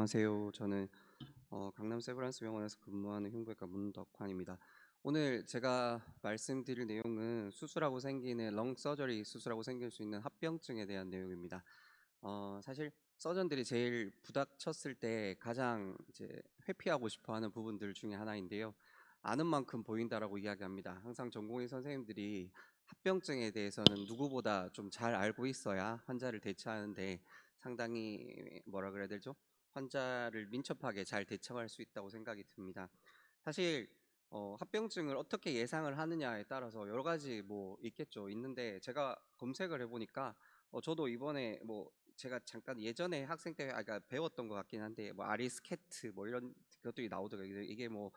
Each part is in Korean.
안녕하세요. 저는 강남 세브란스 병원에서 근무하는 흉부외과 문덕환입니다. 오늘 제가 말씀드릴 내용은 수술하고 생기는 렁 서저리 수술하고 생길 수 있는 합병증에 대한 내용입니다. 사실 서전들이 제일 부닥쳤을 때 가장 이제 회피하고 싶어하는 부분들 중에 하나인데요. 아는 만큼 보인다라고 이야기합니다. 항상 전공의 선생님들이 합병증에 대해서는 누구보다 좀 잘 알고 있어야 환자를 대처하는데 상당히 뭐라 그래야 되죠? 환자를 민첩하게 잘 대처할 수 있다고 생각이 듭니다. 사실 합병증을 어떻게 예상을 하느냐에 따라서 여러 가지 뭐 있겠죠. 있는데 제가 검색을 해보니까 저도 이번에 뭐 제가 잠깐 예전에 학생 때 아까 배웠던 것 같긴 한데 뭐 아리스케트 뭐 이런 것들이 나오더라고요. 이게 뭐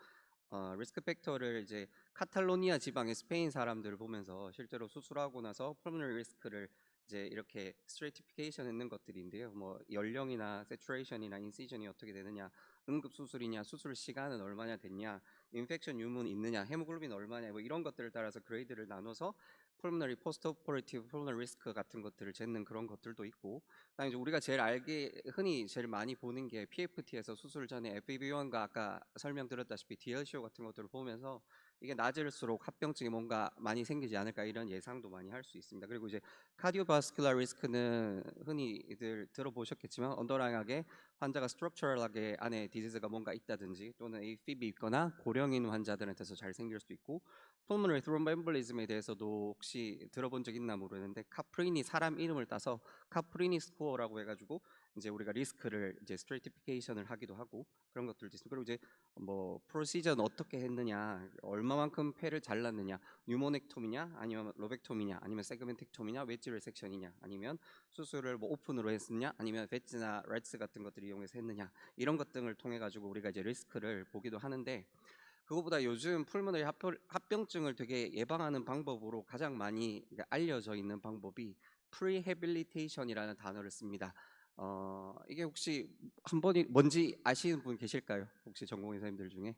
리스크 팩터를 이제 카탈로니아 지방의 스페인 사람들을 보면서 실제로 수술하고 나서 펄모너리 리스크를 이제 이렇게 스트레티피케이션 했는 것들인데요. 뭐 연령이나 세츄레이션이나 인시전이 어떻게 되느냐, 응급 수술이냐, 수술 시간은 얼마나 됐냐, 인펙션 유문 있느냐, 헤모글로빈 얼마냐, 뭐 이런 것들을 따라서 그레이드를 나눠서 펄모너리 포스트 오퍼레이티브 펄모너리 리스크 같은 것들을 재는 그런 것들도 있고, 그다음에 이제 우리가 제일 흔히 제일 많이 보는 게 PFT에서 수술 전에 FEV1과 아까 설명드렸다시피 DLCO 같은 것들을 보면서 이게 낮을수록 합병증이 뭔가 많이 생기지 않을까 이런 예상도 많이 할 수 있습니다. 그리고 이제 카디오바스큘라 리스크는 흔히들 들어보셨겠지만 언더라인하게 환자가 스트럭처럴하게 안에 디지즈가 뭔가 있다든지 또는 AFib 있거나 고령인 환자들한테서 잘 생길 수도 있고, 폴모너리 트롬보엠볼리즘에 대해서도 혹시 들어본 적 있나 모르는데 카프린이 사람 이름을 따서 카프리니 스코어라고 해가지고 이제 우리가 리스크를 이제 스트레티피케이션을 하기도 하고 그런 것들도 있습니다. 그리고 이제 뭐 프로시저는 어떻게 했느냐, 얼마만큼 폐를 잘랐느냐, 뉴모넥토미냐, 아니면 로벡토미냐, 아니면 세그멘텍토미냐, 웨지 리섹션이냐, 아니면 수술을 뭐 오픈으로 했느냐, 아니면 베츠나 레츠 같은 것들을 이용해서 했느냐, 이런 것 등을 통해 가지고 우리가 이제 리스크를 보기도 하는데, 그거보다 요즘 풀모너리 합병증을 되게 예방하는 방법으로 가장 많이 알려져 있는 방법이 프리헤빌리테이션이라는 단어를 씁니다. 이게 혹시 한 번이 뭔지 아시는 분 계실까요? 혹시 전공의 선생님들 중에?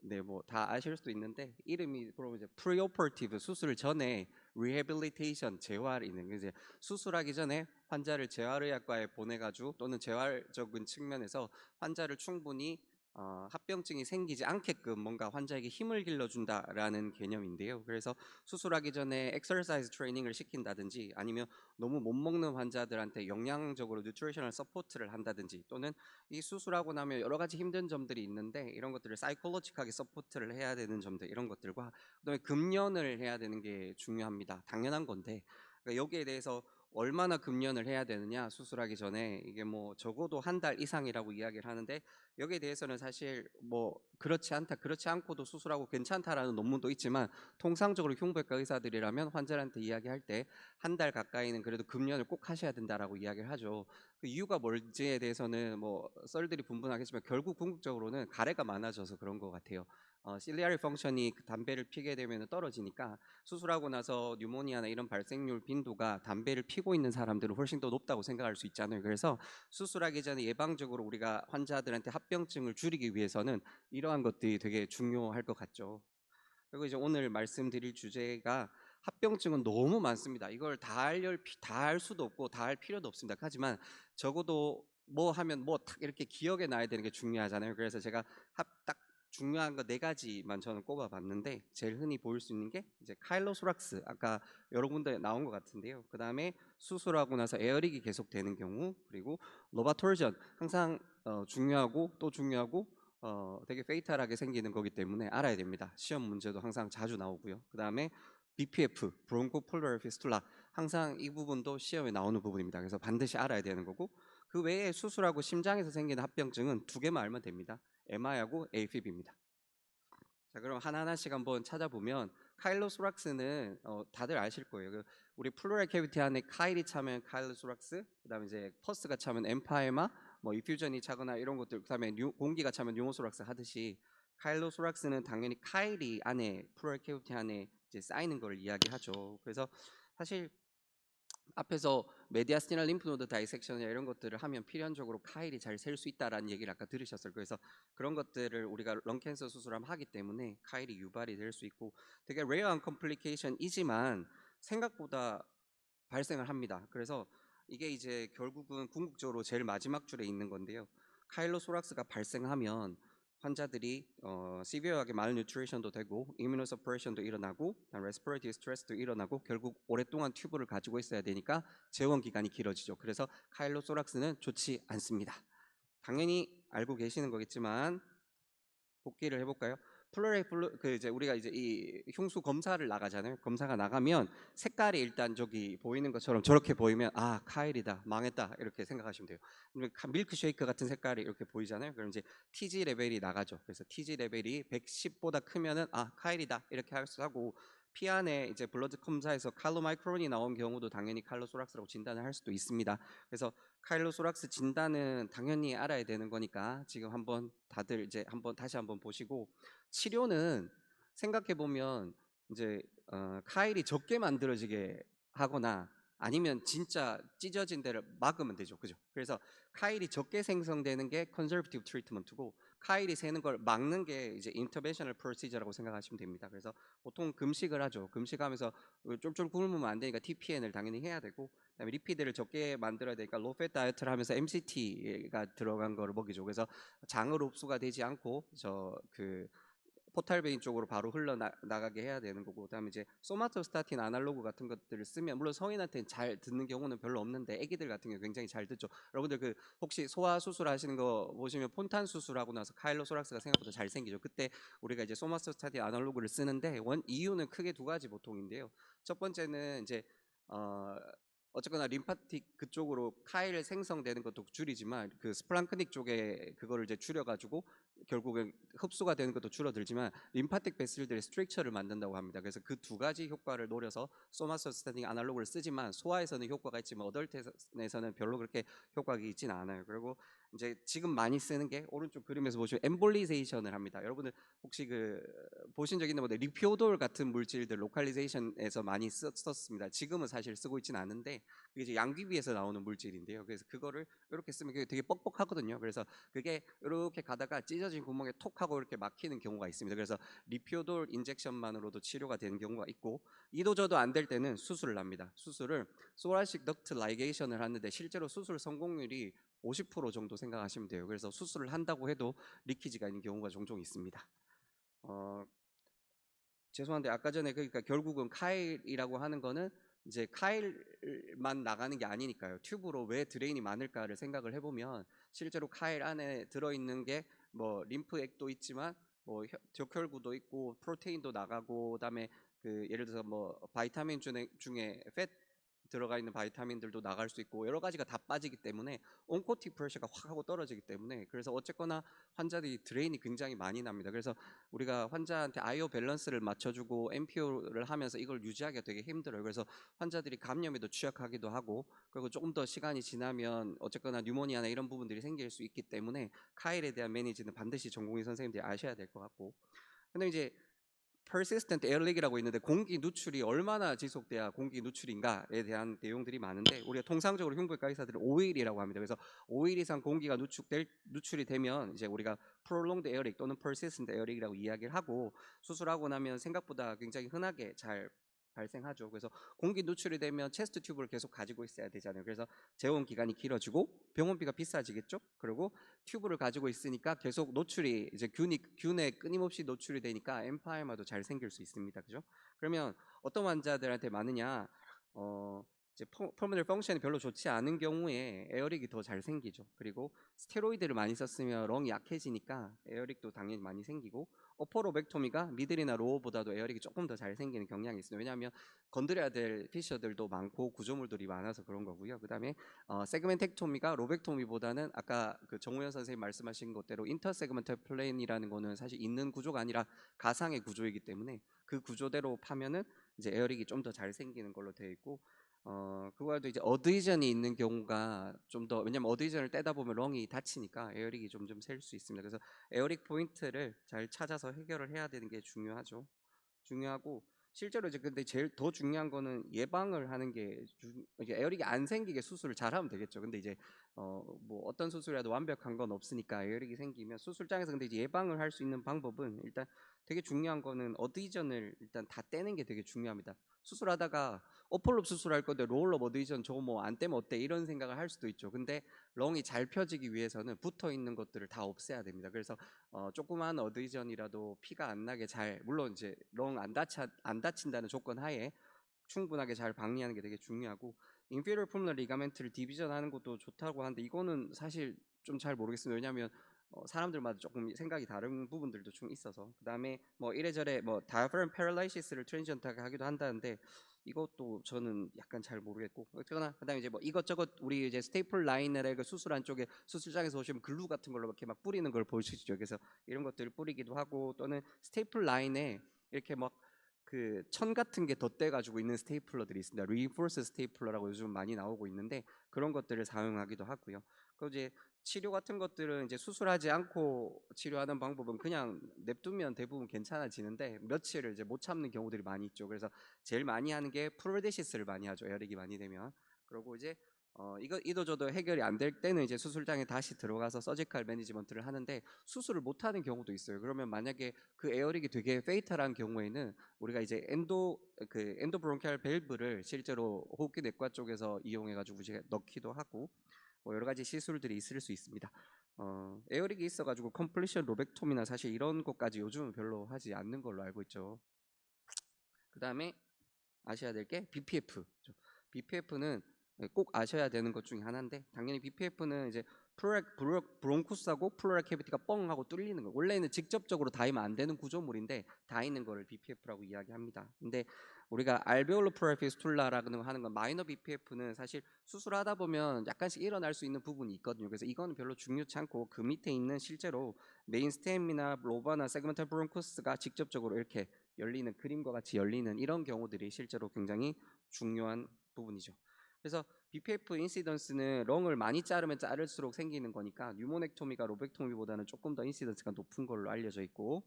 네, 뭐 다 아실 수도 있는데 이름이 그러면 이제 프리오퍼티브 수술 전에 리해빌리테이션 재활이 있는 게 이제 수술하기 전에 환자를 재활의학과에 보내가지고 또는 재활적인 측면에서 환자를 충분히 합병증이 생기지 않게끔 뭔가 환자에게 힘을 길러준다라는 개념인데요. 그래서 수술하기 전에 엑서사이즈 트레이닝을 시킨다든지 아니면 너무 못 먹는 환자들한테 영양적으로 뉴트리셔널 서포트를 한다든지 또는 이 수술하고 나면 여러 가지 힘든 점들이 있는데 이런 것들을 사이콜로직하게 서포트를 해야 되는 점들, 이런 것들과 그다음에 금연을 해야 되는 게 중요합니다. 당연한 건데 그러니까 여기에 대해서 얼마나 금연을 해야 되느냐, 수술하기 전에 이게 뭐 적어도 한 달 이상이라고 이야기를 하는데 여기에 대해서는 사실 뭐 그렇지 않다, 그렇지 않고도 수술하고 괜찮다라는 논문도 있지만 통상적으로 흉부외과 의사들이라면 환자한테 이야기할 때 한 달 가까이는 그래도 금연을 꼭 하셔야 된다라고 이야기를 하죠. 그 이유가 뭘지에 대해서는 뭐 썰들이 분분하겠지만 결국 궁극적으로는 가래가 많아져서 그런 것 같아요. 실리아리 펑션이 그 담배를 피게 되면 떨어지니까 수술하고 나서 뉴모니아나 이런 발생률 빈도가 담배를 피고 있는 사람들은 훨씬 더 높다고 생각할 수 있잖아요. 그래서 수술하기 전에 예방적으로 우리가 환자들한테 합병증을 줄이기 위해서는 이러한 것들이 되게 중요할 것 같죠. 그리고 이제 오늘 말씀드릴 주제가 합병증은 너무 많습니다. 이걸 다 할 수도 없고 다 할 필요도 없습니다. 하지만 적어도 뭐 하면 뭐 딱 이렇게 기억에 놔야 되는 게 중요하잖아요. 그래서 제가 딱 중요한 거 네 가지만 저는 꼽아봤는데 제일 흔히 보일 수 있는 게 이제 카일로소락스, 아까 여러 군데 나온 것 같은데요. 그 다음에 수술하고 나서 에어릭이 계속되는 경우, 그리고 로바토르전, 항상 중요하고 또 중요하고 되게 페이탈하게 생기는 거기 때문에 알아야 됩니다. 시험 문제도 항상 자주 나오고요. 그 다음에 BPF, 브론코 폴라리 피스툴라, 항상 이 부분도 시험에 나오는 부분입니다. 그래서 반드시 알아야 되는 거고, 그 외에 수술하고 심장에서 생기는 합병증은 두 개만 알면 됩니다. MI하고 AFib입니다. 자, 그럼 하나하나씩 한번 찾아보면 카일로소락스는 다들 아실 거예요. 우리 플로랄 캐비티 안에 카일이 차면 카일로소락스, 그다음에 이제 퍼스가 차면 엠파에마, 뭐 이퓨전이 차거나 이런 것들, 그다음에 공기가 차면 뉴모소락스 하듯이 카일로소락스는 당연히 카일이 안에 플로랄 캐비티 안에 이제 쌓이는 걸 이야기하죠. 그래서 사실 앞에서 메디아스티널 림프노드 다이섹션이나 이런 것들을 하면 필연적으로 카일이 잘 셀 수 있다라는 얘기를 아까 들으셨어요. 그래서 그런 것들을 우리가 런캔서 수술하면 하기 때문에 카일이 유발이 될 수 있고 되게 레어한 컴플리케이션이지만 생각보다 발생을 합니다. 그래서 이게 이제 결국은 궁극적으로 제일 마지막 줄에 있는 건데요. 카일로소락스가 발생하면 환자들이 시비어하게 말뉴트리션도 되고 이뮤노서프레션도 일어나고 레스피레이터리 스트레스도 일어나고 결국 오랫동안 튜브를 가지고 있어야 되니까 재원 기간이 길어지죠. 그래서 카일로소락스는 좋지 않습니다. 당연히 알고 계시는 거겠지만 복기를 해볼까요? 이제 우리가 이제 이 흉수 검사를 나가잖아요. 검사가 나가면 색깔이 일단 저기 보이는 것처럼 저렇게 보이면 아 카일이다 망했다 이렇게 생각하시면 돼요. 밀크쉐이크 같은 색깔이 이렇게 보이잖아요. 그럼 이제 TG 레벨이 나가죠. 그래서 TG 레벨이 110보다 크면은 아 카일이다 이렇게 할 수 하고 피 안에 이제 블러드 검사에서 칼로마이크론이 나온 경우도 당연히 칼로소락스라고 진단을 할 수도 있습니다. 그래서 카일로소락스 진단은 당연히 알아야 되는 거니까 지금 한번 다들 이제 다시 한번 보시고 치료는 생각해 보면 이제 카일이 적게 만들어지게 하거나 아니면 진짜 찢어진 데를 막으면 되죠. 그죠? 그래서 카일이 적게 생성되는 게 컨저버티브 트리트먼트고 카일이 새는 걸 막는 게 이제 인터벤셔널 프로시저라고 생각하시면 됩니다. 그래서 보통 금식을 하죠. 금식하면서 쫄쫄 굶으면 안 되니까 TPN을 당연히 해야 되고 그다음에 리피드를 적게 만들어야 되니까 로팻 다이어트를 하면서 MCT가 들어간 거를 먹이죠. 그래서 장으로 흡수가 되지 않고 저 그 포탈베인 쪽으로 바로 흘러나가게 해야 되는 거고 그다음에 이제 소마토스타틴 아날로그 같은 것들을 쓰면 물론 성인한테는 잘 듣는 경우는 별로 없는데 아기들 같은 경우 굉장히 잘 듣죠. 여러분들 그 혹시 소아 수술 하시는 거 보시면 폰탄 수술하고 나서 카일로소락스가 생각보다 잘 생기죠. 그때 우리가 이제 소마토스타틴 아날로그를 쓰는데 이유는 크게 두 가지 보통인데요. 첫 번째는 이제 어 어쨌거나 림파틱 그쪽으로 카일 생성되는 것도 줄이지만 그 스플랑크닉 쪽에 그거를 이제 줄여가지고 결국엔 흡수가 되는 것도 줄어들지만 림파틱 베슬들의 스트릭처를 만든다고 합니다. 그래서 그 두 가지 효과를 노려서 소마토스타틴 아날로그를 쓰지만 소아에서는 효과가 있지만 어덜트에서는 별로 그렇게 효과가 있지는 않아요. 그리고 이제 지금 많이 쓰는 게 오른쪽 그림에서 보시면 엠볼리제이션을 합니다. 여러분들 혹시 그 보신 적 있는 분들 리피오돌 같은 물질들 로컬리제이션에서 많이 썼습니다. 지금은 사실 쓰고 있지는 않은데 그게 이제 양귀비에서 나오는 물질인데요. 그래서 그거를 이렇게 쓰면 그게 되게 뻑뻑하거든요. 그래서 그게 이렇게 가다가 찢어진 구멍에 톡 하고 이렇게 막히는 경우가 있습니다. 그래서 리피오돌 인젝션만으로도 치료가 되는 경우가 있고 이도저도 안 될 때는 수술을 합니다. 수술을 소라식 덕트 라이게이션을 하는데 실제로 수술 성공률이 50% 정도 생각하시면 돼요. 그래서 수술을 한다고 해도 리키지가 있는 경우가 종종 있습니다. 죄송한데 아까 전에 그러니까 결국은 카일이라고 하는 거는 이제 카일만 나가는 게 아니니까요. 튜브로 왜 드레인이 많을까를 생각을 해보면 실제로 카일 안에 들어있는 게 뭐 림프액도 있지만 뭐 적혈구도 있고 프로테인도 나가고 그다음에 그 예를 들어서 뭐 바이타민 중에 팻 들어가 있는 바이타민들도 나갈 수 있고 여러 가지가 다 빠지기 때문에 온코틱 프레셔가 확 하고 떨어지기 때문에 그래서 어쨌거나 환자들이 드레인이 굉장히 많이 납니다. 그래서 우리가 환자한테 아이오 밸런스를 맞춰주고 MPO를 하면서 이걸 유지하기가 되게 힘들어요. 그래서 환자들이 감염에도 취약하기도 하고 그리고 조금 더 시간이 지나면 어쨌거나 뉴모니아나 이런 부분들이 생길 수 있기 때문에 카일에 대한 매니지는 반드시 전공의 선생님들이 아셔야 될 것 같고 근데 이제 persistent air leak이라고 있는데 공기 누출이 얼마나 지속돼야 공기 누출인가에 대한 내용들이 많은데 우리가 통상적으로 흉부외과 의사들은 5일이라고 합니다. 그래서 5일 이상 공기가 누출이 되면 이제 우리가 prolonged air leak 또는 persistent air leak이라고 이야기를 하고 수술하고 나면 생각보다 굉장히 흔하게 잘 발생하죠. 그래서 공기 누출이 되면 체스트 튜브를 계속 가지고 있어야 되잖아요. 그래서 재원 기간이 길어지고 병원비가 비싸지겠죠. 그리고 튜브를 가지고 있으니까 계속 노출이 이제 균에 끊임없이 노출이 되니까 엠파이마도 잘 생길 수 있습니다. 그죠? 그러면 어떤 환자들한테 많으냐? 이제 퍼머널 펑션이 별로 좋지 않은 경우에 에어릭이 더 잘 생기죠. 그리고 스테로이드를 많이 썼으면 렁이 약해지니까 에어릭도 당연히 많이 생기고 어퍼로벡토미가 미들이나 로어보다도 에어릭이 조금 더 잘 생기는 경향이 있어요. 왜냐하면 건드려야 될 피셔들도 많고 구조물들이 많아서 그런 거고요. 그다음에 세그멘텍토미가 로벡토미보다는 아까 그 정우현 선생님 말씀하신 것대로 인터세그멘탈 플레인이라는 거는 사실 있는 구조가 아니라 가상의 구조이기 때문에 그 구조대로 파면은 이제 에어릭이 좀 더 잘 생기는 걸로 되어 있고 그거와도 이제 어드이전이 있는 경우가 좀 더 왜냐면 어드이전을 떼다 보면 렁이 다치니까 에어릭이 좀 셀 수 있습니다. 그래서 에어릭 포인트를 잘 찾아서 해결을 해야 되는 게 중요하죠. 중요하고 실제로 이제 근데 제일 더 중요한 거는 예방을 하는 게 이제 에어릭이 안 생기게 수술을 잘하면 되겠죠. 근데 이제 뭐 어떤 수술이라도 완벽한 건 없으니까 에어릭이 생기면 수술장에서 근데 이제 예방을 할 수 있는 방법은 일단 되게 중요한 거는 어드이전을 일단 다 떼는 게 되게 중요합니다. 수술하다가 어폴롭 수술할 건데 롤업 어드이전 저거 뭐 안 떼면 어때 이런 생각을 할 수도 있죠. 근데 렁이 잘 펴지기 위해서는 붙어 있는 것들을 다 없애야 됩니다. 그래서 조그만 어드이전이라도 피가 안 나게 잘, 물론 이제 렁 안 다친다는 조건 하에 충분하게 잘 박리하는 게 되게 중요하고, 인피리어 푸르널 리가멘트를 디비전 하는 것도 좋다고 하는데 이거는 사실 좀 잘 모르겠습니다. 왜냐하면 사람들마다 조금 생각이 다른 부분들도 좀 있어서. 그 다음에 뭐 이래저래 뭐 다이프럼 패럴라이시스를 트랜지언트하게 하기도 한다는데 이것도 저는 약간 잘 모르겠고, 어쨌거나 그다음에 이제 뭐 이것저것 우리 이제 스테이플 라인을 그 수술한 쪽에 수술장에서 오시면 글루 같은 걸로 이렇게 막 뿌리는 걸 보시죠. 그래서 이런 것들을 뿌리기도 하고, 또는 스테이플 라인에 이렇게 막 그 천 같은 게 덧대 가지고 있는 스테이플러들이 있습니다. 리인포스 스테이플러라고 요즘 많이 나오고 있는데 그런 것들을 사용하기도 하고요. 그 이제 치료 같은 것들은 이제 수술하지 않고 치료하는 방법은 그냥 냅두면 대부분 괜찮아지는데 며칠을 이제 못 참는 경우들이 많이 있죠. 그래서 제일 많이 하는 게 프로데시스를 많이 하죠. 열이 많이 되면. 그리고 이제 이도저도 해결이 안 될 때는 이제 수술장에 다시 들어가서 서지컬 매니지먼트를 하는데 수술을 못 하는 경우도 있어요. 그러면 만약에 그 에어릭이 되게 페이탈한 경우에는 우리가 이제 엔도브론키얼 밸브를 실제로 호흡기 내과 쪽에서 이용해 가지고 이제 넣기도 하고, 뭐 여러 가지 시술들이 있을 수 있습니다. 에어릭이 있어가지고 컴플리션 로벡톰이나 사실 이런 것까지 요즘은 별로 하지 않는 걸로 알고 있죠. 그 다음에 아셔야 될 게 BPF. BPF는 꼭 아셔야 되는 것 중에 하나인데, 당연히 BPF는 이제 브론쿠스하고 플로랄 캐비티가 뻥 하고 뚫리는 거. 원래는 직접적으로 닿으면 안 되는 구조물인데 닿이는 거를 BPF라고 이야기합니다. 근데 우리가 알베올로 플로랄 피스툴라라고 하는 건 마이너 BPF는 사실 수술하다 보면 약간씩 일어날 수 있는 부분이 있거든요. 그래서 이거는 별로 중요치 않고 그 밑에 있는 실제로 메인 스템이나 로바나 세그멘탈 브론쿠스가 직접적으로 이렇게 열리는, 그림과 같이 열리는 이런 경우들이 실제로 굉장히 중요한 부분이죠. 그래서 BPF 인시던스는 렁을 많이 자르면 자를수록 생기는 거니까 뉴모넥토미가 로벡토미보다는 조금 더 인시던스가 높은 걸로 알려져 있고,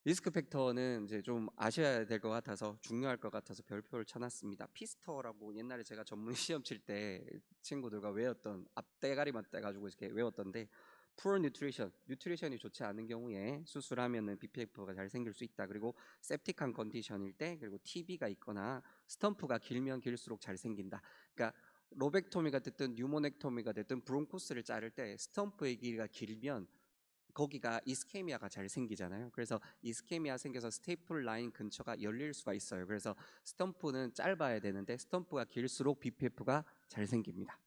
리스크 팩터는 이제 좀 아셔야 될 것 같아서 중요할 것 같아서 별표를 쳐놨습니다. 피스터라고 옛날에 제가 전문 시험 칠 때 친구들과 외웠던, 앞대가리만 떼가지고 이렇게 외웠던데, poor nutrition, 뉴트리션이 좋지 않은 경우에 수술하면은 BPF가 잘 생길 수 있다. 그리고 septic한 컨디션일 때, 그리고 TB가 있거나 스텀프가 길면 길수록 잘 생긴다. 그러니까 로벡토미가 됐든 뉴모넥토미가 됐든 브론코스를 자를 때 스텀프의 길이가 길면 거기가 이스케미아가 잘 생기잖아요. 그래서 이스케미아 생겨서 스테이플 라인 근처가 열릴 수가 있어요. 그래서 스탬프는 짧아야 되는데 스탬프가 길수록 BPF가 잘 생깁니다.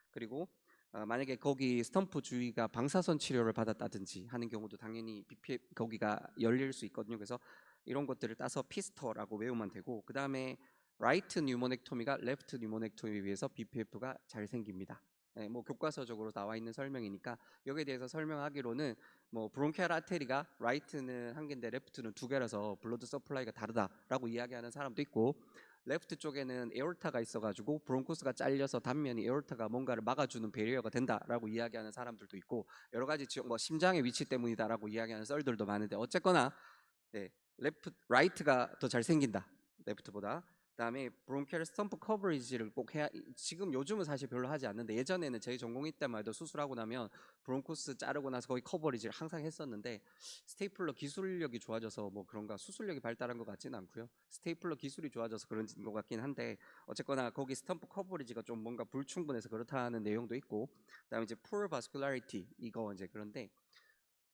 그리고 만약에 거기 스탬프 주위가 방사선 치료를 받았다든지 하는 경우도 당연히 BPF 거기가 열릴 수 있거든요. 그래서 이런 것들을 따서 피스터라고 외우면 되고, 그 다음에 라이트 뉴모넥토미가 레프트 뉴모넥토미에 비해서 BPF가 잘 생깁니다. 네, 뭐 교과서적으로 나와 있는 설명이니까 여기에 대해서 설명하기로는 뭐 브론키얼 아테리가 라이트는 한 개인데 레프트는 두 개라서 블러드 서플라이가 다르다라고 이야기하는 사람도 있고, 레프트 쪽에는 에어르타가 있어가지고 브론코스가 잘려서 단면이 에어르타가 뭔가를 막아주는 베리어가 된다라고 이야기하는 사람들도 있고, 여러 가지 뭐 심장의 위치 때문이다라고 이야기하는 썰들도 많은데, 어쨌거나 네, 라이트가 더 잘 생긴다, 레프트보다. 그다음에 브론키얼 스탬프 커버리지를 꼭 해야, 지금 요즘은 사실 별로 하지 않는데 예전에는 제 전공의 때만 해도 수술하고 나면 브론코스 자르고 나서 거의 커버리지를 항상 했었는데, 스테이플러 기술력이 좋아져서 뭐 그런가 수술력이 발달한 것 같지는 않고요. 스테이플러 기술이 좋아져서 그런 것 같긴 한데, 어쨌거나 거기 스탬프 커버리지가 좀 뭔가 불충분해서 그렇다는 내용도 있고, 그다음에 이제 poor vascularity 이거 이제 그런데,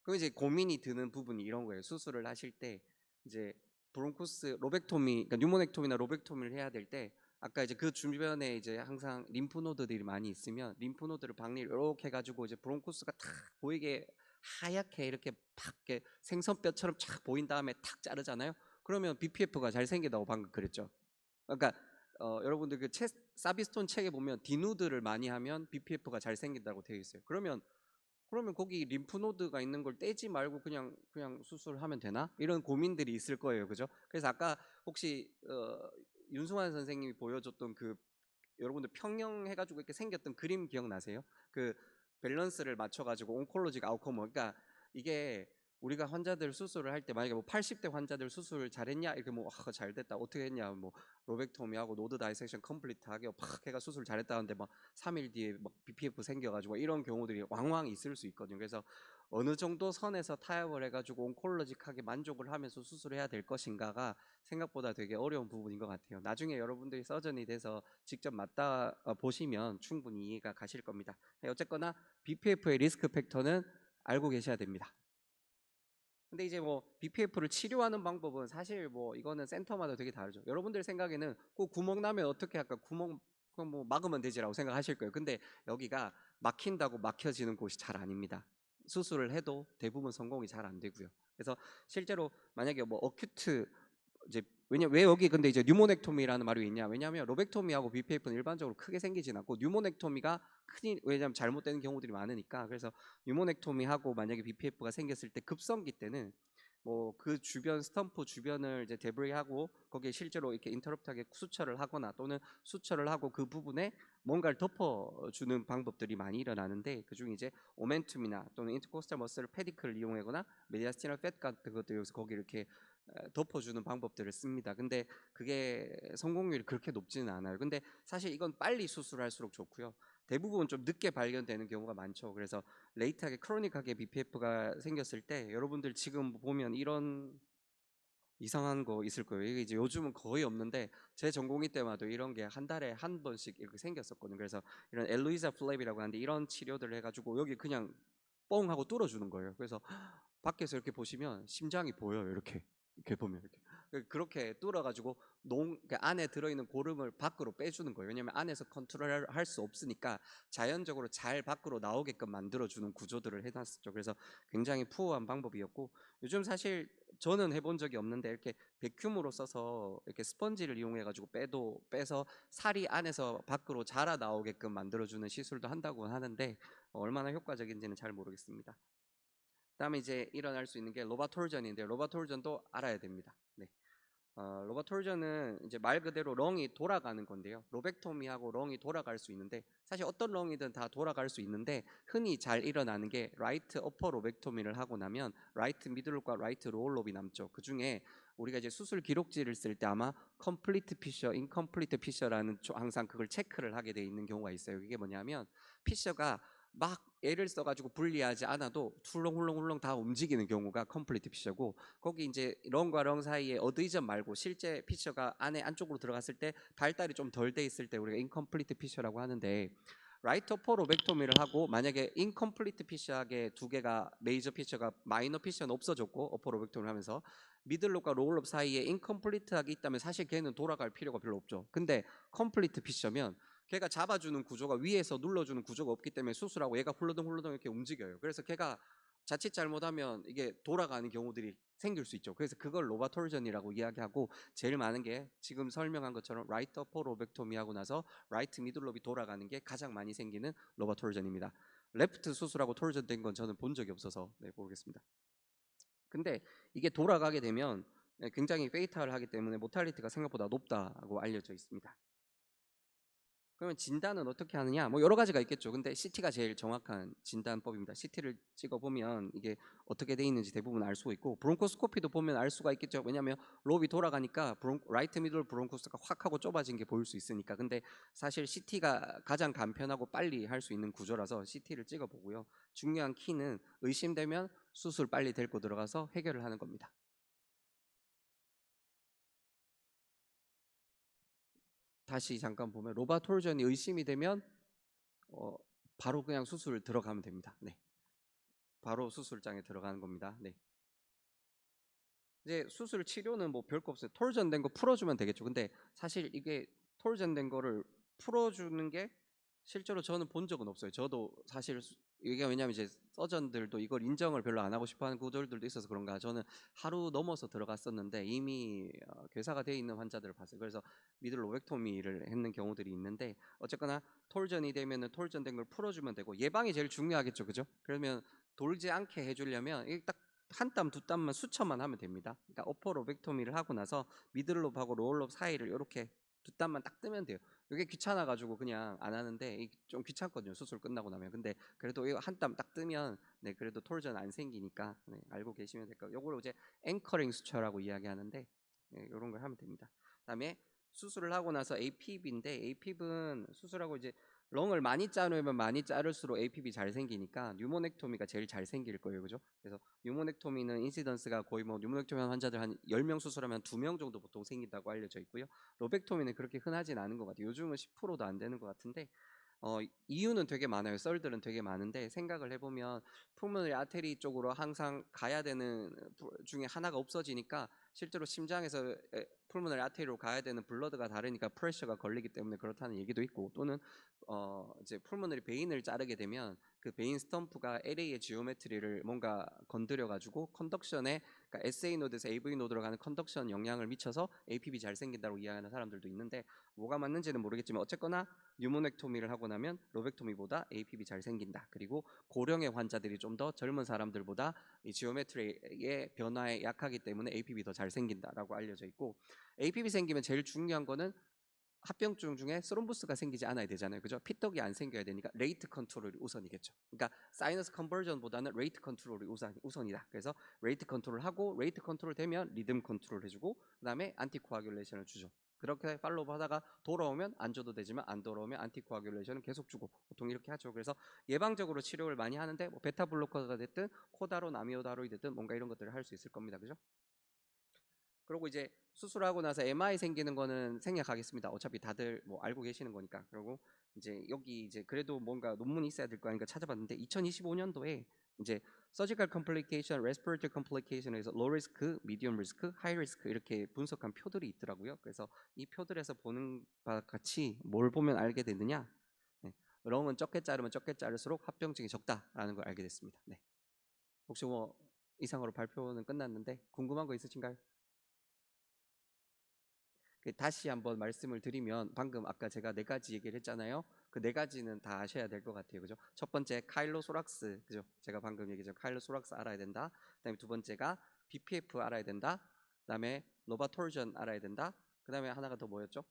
그 이제 고민이 드는 부분이 이런 거예요. 수술을 하실 때 이제 브론코스 로벡토미, 그러니까 뉴모넥토미나 로벡토미를 해야 될 때 아까 이제 그 주변에 이제 항상 림프노드들이 많이 있으면 림프노드를 박리를 이렇게 해가지고 이제 브론코스가 탁 보이게 하얗게 이렇게 팍 이렇게 생선뼈처럼 쫙 보인 다음에 탁 자르잖아요. 그러면 BPF가 잘 생긴다고 방금 그랬죠. 그러니까 여러분들 그 사비스톤 책에 보면 디누드를 많이 하면 BPF가 잘 생긴다고 되어 있어요. 그러면 거기 림프노드가 있는 걸 떼지 말고 그냥 수술하면 되나? 이런 고민들이 있을 거예요. 그죠? 그래서 아까 혹시 윤승환 선생님이 보여줬던 그 여러분들 평형 해가지고 이렇게 생겼던 그림 기억나세요? 그 밸런스를 맞춰가지고 온콜로직 아웃컴, 그러니까 이게 우리가 환자들 수술을 할 때 만약에 뭐 80대 환자들 수술 잘했냐 이렇게 뭐 잘 됐다 어떻게 했냐 뭐 로벡토미하고 노드 다이섹션 컴플리트하게 팍 해가 수술 잘했다는데 막 3일 뒤에 막 BPF 생겨가지고 이런 경우들이 왕왕 있을 수 있거든요. 그래서 어느 정도 선에서 타협을 해가지고 온콜로직하게 만족을 하면서 수술해야 될 것인가가 생각보다 되게 어려운 부분인 것 같아요. 나중에 여러분들이 서전이 돼서 직접 맞다 보시면 충분히 이해가 가실 겁니다. 어쨌거나 BPF의 리스크 팩터는 알고 계셔야 됩니다. 근데 이제 뭐 BPF를 치료하는 방법은 사실 뭐 이거는 센터마다 되게 다르죠. 여러분들 생각에는 꼭 구멍 나면 어떻게 할까? 구멍 그럼 뭐 막으면 되지라고 생각하실 거예요. 근데 여기가 막힌다고 막혀지는 곳이 잘 아닙니다. 수술을 해도 대부분 성공이 잘 안 되고요. 그래서 실제로 만약에 뭐 어큐트 이제 왜 여기 근데 이제 뉴모넥토미라는 말이 있냐? 왜냐하면 로벡토미하고 BPF는 일반적으로 크게 생기진 않고 뉴모넥토미가 크니 왜냐하면 잘못되는 경우들이 많으니까. 그래서 뉴모넥토미하고 만약에 BPF가 생겼을 때 급성기 때는 뭐 그 주변 스텀프 주변을 이제 데브리하고 거기에 실제로 이렇게 인터럽트하게 수처를 하거나 또는 수처를 하고 그 부분에 뭔가를 덮어주는 방법들이 많이 일어나는데 그중에 이제 오멘툼이나 또는 인터코스탈 머슬 페디클을 이용하거나 메디아스티널 팻 같은 것들 여기서 거기 이렇게 덮어주는 방법들을 씁니다. 근데 그게 성공률이 그렇게 높지는 않아요. 근데 사실 이건 빨리 수술할수록 좋고요. 대부분 좀 늦게 발견되는 경우가 많죠. 그래서 레이트하게 크로닉하게 BPF가 생겼을 때 여러분들 지금 보면 이런 이상한 거 있을 거예요. 이게 이제 요즘은 거의 없는데 제 전공의 때마다 이런 게 한 달에 한 번씩 이렇게 생겼었거든요. 그래서 이런 엘루이자 플랩이라고 하는데 이런 치료들을 해가지고 여기 그냥 뻥 하고 뚫어주는 거예요. 그래서 밖에서 이렇게 보시면 심장이 보여요. 이렇게 보면 그렇게 뚫어가지고 안에 들어있는 고름을 밖으로 빼주는 거예요. 왜냐하면 안에서 컨트롤할 수 없으니까 자연적으로 잘 밖으로 나오게끔 만들어주는 구조들을 해놨었죠. 그래서 굉장히 푸어한 방법이었고 요즘 사실 저는 해본 적이 없는데 이렇게 백큐으로 써서 이렇게 스펀지를 이용해가지고 빼서 살이 안에서 밖으로 자라 나오게끔 만들어주는 시술도 한다고 하는데 얼마나 효과적인지는 잘 모르겠습니다. 그다음에 이제 일어날 수 있는 게 로바톨전인데 로바톨전도 알아야 됩니다. 네. 로바톨전은 이제 말 그대로 렁이 돌아가는 건데요. 로벡토미하고 렁이 돌아갈 수 있는데 사실 어떤 렁이든 다 돌아갈 수 있는데 흔히 잘 일어나는 게 라이트 어퍼 로벡토미를 하고 나면 라이트 미들롭과 라이트 로얼롭이 남죠. 그 중에 우리가 이제 수술 기록지를 쓸 때 아마 컴플리트 피셔, 인컴플리트 피셔라는 항상 그걸 체크를 하게 돼 있는 경우가 있어요. 이게 뭐냐면 피셔가 막 애를 써가지고 분리하지 않아도 훌렁훌렁훌렁 다 움직이는 경우가 컴플리트 피셔고 거기 이제 렁과 렁 사이에 어드이전 말고 실제 피셔가 안쪽으로 들어갔을 때 발달이 좀 덜 돼 있을 때 우리가 인컴플리트 피셔라고 하는데 라이트 어퍼 로벡토미를 하고 만약에 인컴플리트 피셔하게 두 개가 메이저 피셔가 마이너 피셔는 없어졌고 어퍼 로벡토미를 하면서 미들롭과 로울롭 사이에 인컴플리트하게 있다면 사실 걔는 돌아갈 필요가 별로 없죠. 근데 컴플리트 피셔면 걔가 잡아주는 구조가 위에서 눌러주는 구조가 없기 때문에 수술하고 얘가 훌러덩훌러덩 이렇게 움직여요. 그래서 걔가 자칫 잘못하면 이게 돌아가는 경우들이 생길 수 있죠. 그래서 그걸 로바톨전이라고 이야기하고 제일 많은 게 지금 설명한 것처럼 라이트 어퍼 로벡토미 하고 나서 라이트 미들롭이 돌아가는 게 가장 많이 생기는 로바톨전입니다. 레프트 수술하고 톨전 된 건 저는 본 적이 없어서 모르겠습니다. 근데 이게 돌아가게 되면 굉장히 페이탈하기 때문에 모탈리티가 생각보다 높다고 알려져 있습니다. 그러면 진단은 어떻게 하느냐? 뭐 여러 가지가 있겠죠. 근데 CT가 제일 정확한 진단법입니다. CT를 찍어 보면 이게 어떻게 돼 있는지 대부분 알 수가 있고 브론코스코피도 보면 알 수가 있겠죠. 왜냐하면 롭이 돌아가니까 라이트 미들 브론코스가 확 하고 좁아진 게 보일 수 있으니까. 근데 사실 CT가 가장 간편하고 빨리 할 수 있는 구조라서 CT를 찍어 보고요. 중요한 키는 의심되면 수술 빨리 데리고 들어가서 해결을 하는 겁니다. 다시 잠깐 보면 로바톨전이 의심이 되면 바로 그냥 수술 들어가면 됩니다. 네. 바로 수술장에 들어가는 겁니다. 네. 이제 수술 치료는 뭐 별거 없어요. 톨전 된 거 풀어주면 되겠죠. 근데 사실 이게 톨전 된 거를 풀어주는 게 실제로 저는 본 적은 없어요. 저도 사실 이게 왜냐면 이제 서전들도 이걸 인정을 별로 안 하고 싶어하는 구조들도 있어서 그런가. 저는 하루 넘어서 들어갔었는데 이미 괴사가 돼 있는 환자들을 봤어요. 그래서 미들 로벡토미를 했는 경우들이 있는데 어쨌거나 톨전이 되면은 톨전 된 걸 풀어주면 되고 예방이 제일 중요하겠죠, 그죠? 그러면 돌지 않게 해주려면 딱 한 땀, 두 땀만 수쳐만 하면 됩니다. 그러니까 어퍼 로벡토미를 하고 나서 미들롭하고 로얼롭 사이를 이렇게 두 땀만 딱 뜨면 돼요. 이게 귀찮아가지고 그냥 안 하는데 좀 귀찮거든요. 수술 끝나고 나면. 근데 그래도 이거 한 땀 딱 뜨면 그래도 톨전 안 생기니까 알고 계시면 될 거예요. 요걸 이제 앵커링 수쳐라고 이야기하는데 이런 걸 하면 됩니다. 그다음에 수술을 하고 나서 APib인데 APib은 수술하고 이제 렁을 많이 자르면 많이 자를수록 APib이 잘 생기니까 뉴모넥토미가 제일 잘 생길 거예요. 그죠? 그래서 뉴모넥토미는 인시던스가 거의 뭐 뉴모넥토미 환자들 한 10명 수술하면 2명 정도 보통 생긴다고 알려져 있고요. 로벡토미는 그렇게 흔하진 않은 것 같아요. 요즘은 10%도 안 되는 것 같은데 이유는 되게 많아요. 썰들은 되게 많은데 생각을 해보면 풀모너리 아테리 쪽으로 항상 가야 되는 중에 하나가 없어지니까 실제로 심장에서 풀모너리 아테리로 가야 되는 블러드가 다르니까 프레셔가 걸리기 때문에 그렇다는 얘기도 있고, 또는 이제 풀모너리 베인을 자르게 되면 그 베인 스텀프가 LA의 지오메트리를 뭔가 건드려 가지고 컨덕션에, 그러니까 SA 노드에서 AV 노드로 가는 컨덕션 영향을 미쳐서 APB 잘 생긴다고 이해하는 사람들도 있는데, 뭐가 맞는지는 모르겠지만 어쨌거나 뉴모넥토미를 하고 나면 로벡토미보다 APB 잘 생긴다. 그리고 고령의 환자들이 좀 더 젊은 사람들보다 이 지오메트리의 변화에 약하기 때문에 APB 더 잘 생긴다라고 알려져 있고, APB 생기면 제일 중요한 거는 합병증 중에 스롬보스가 생기지 않아야 되잖아요. 그죠? 피떡이 안 생겨야 되니까 레이트 컨트롤이 우선이겠죠. 그러니까 사이너스 컨버전보다는 레이트 컨트롤이 우선이다. 그래서 레이트 컨트롤 하고, 레이트 컨트롤 되면 리듬 컨트롤 해주고, 그다음에 안티코아귤레이션을 주죠. 그렇게 팔로우 하다가 돌아오면 안 줘도 되지만 안 돌아오면 안티코아귤레이션은 계속 주고, 보통 이렇게 하죠. 그래서 예방적으로 치료를 많이 하는데 뭐 베타 블로커가 됐든 코다론, 아미오다론이 됐든 뭔가 이런 것들을 할 수 있을 겁니다. 그죠? 그리고 이제 수술하고 나서 MI 생기는 거는 생략하겠습니다. 어차피 다들 뭐 알고 계시는 거니까. 그리고 이제 여기 이제 그래도 뭔가 논문이 있어야 될 거 아닌가 찾아봤는데, 2025년도에 이제 Surgical Complication, Respiratory Complication에서 Low Risk, Medium Risk, High Risk 이렇게 분석한 표들이 있더라고요. 그래서 이 표들에서 보는 바 같이 뭘 보면 알게 되느냐? 네. 렁은 적게 자르면 적게 자를수록 합병증이 적다라는 걸 알게 됐습니다. 네. 혹시 뭐 이상으로 발표는 끝났는데 궁금한 거 있으신가요? 다시 한번 말씀을 드리면, 방금 아까 제가 4가지 얘기를 했잖아요. 그 4가지는 다 아셔야 될 것 같아요. 그죠? 첫 번째 카일로소락스, 그죠? 제가 방금 얘기했죠. 카일로소락스 알아야 된다. 그다음에 두 번째가 BPF 알아야 된다. 그다음에 노바톨전 알아야 된다. 그다음에 하나가 더 뭐였죠?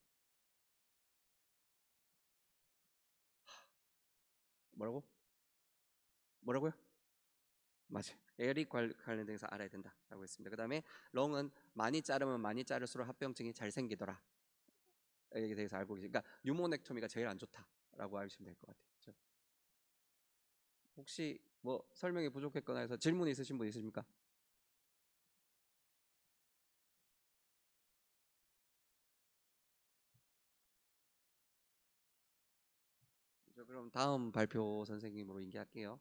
뭐라고? 뭐라고요? 맞아요. 에릭 관련돼서 알아야 된다라고 했습니다. 그다음에 렁은 많이 자르면 많이 자를수록 합병증이 잘 생기더라. 에 대해서 알고 계시니까 뉴모넥토미가 제일 안 좋다라고 아시면 될 것 같아요. 그렇죠? 혹시 뭐 설명이 부족했거나 해서 질문 있으신 분 있으십니까? 그럼 다음 발표 선생님으로 인계할게요.